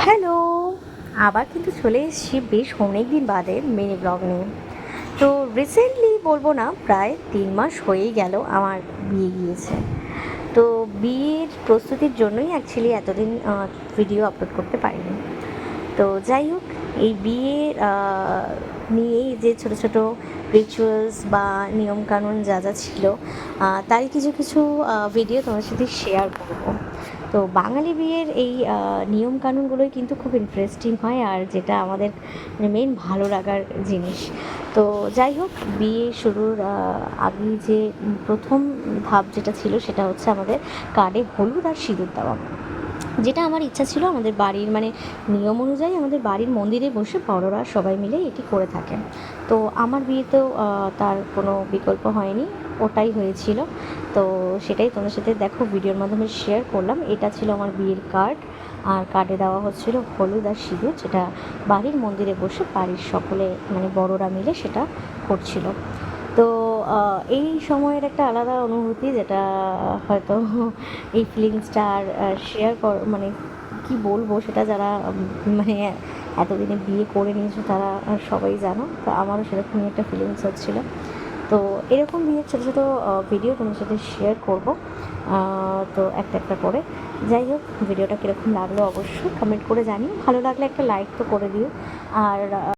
Hello, আবার কিন্তু চলে এসেছি বেশ অনেক দিন বাদে মিনি ব্লগ নিয়ে। তো রিসেন্টলি বলবো না, প্রায় 3 মাস হয়েই গেল আমার বিয়ে গিয়েছে। তো বিয়ের প্রস্তুতির জন্যই অ্যাকচুয়ালি এতদিন ভিডিও আপলোড করতে পারিনি। তো যাই হোক, এই বিয়ের নিয়েই যে ছোট ছোট রিচুয়ালস বা নিয়মকানুন যা যা ছিল, তারই কিছু কিছু ভিডিও তোমার সাথে শেয়ার করব। তো বাঙালি বিয়ের এই নিয়মকানুনগুলোই কিন্তু খুব ইন্টারেস্টিং হয়, আর যেটা আমাদের মানে মেন ভালো লাগার জিনিস। তো যাই হোক, বিয়ে শুরুর আগে যে প্রথম ধাপ যেটা ছিল সেটা হচ্ছে আমাদের কার্ডে হলুদ আর সিঁদুর দেওয়া, যেটা আমার ইচ্ছা ছিল আমাদের বাড়ির মানে নিয়ম অনুযায়ী আমাদের বাড়ির মন্দিরে বসে বড়রা সবাই মিলে এটি করে থাকেন। তো আমার বিয়েতেও তার কোনো বিকল্প হয়নি, ওটাই হয়েছিল। তো সেটাই তোমাদের সাথে দেখো ভিডিওর মাধ্যমে শেয়ার করলাম। এটা ছিল আমার বিয়ের কার্ড, আর কার্ডে দেওয়া হচ্ছিল হলুদ আর সিঁদুর, যেটা বাড়ির মন্দিরে বসে বাড়ির সকলে মানে বড়রা মিলে সেটা করছিল। তো এই সময়ের একটা আলাদা অনুভূতি, যেটা হয়তো এই ফিলিংসটা আর শেয়ার মানে কি বলবো, সেটা যারা মানে এতদিনে বিয়ে করে নিয়েছো তারা সবাই জানো। তো আমারও সেরকমই একটা ফিলিংস হচ্ছিলো। তো এরকম বিয়ের ছোটো ছোটো ভিডিও তোমার সাথে শেয়ার করবো, তো একটা একটা করে। যাই হোক, ভিডিওটা কীরকম লাগলো অবশ্যই কমেন্ট করে জানিও, ভালো লাগলে একটা লাইক তো করে দিও। আর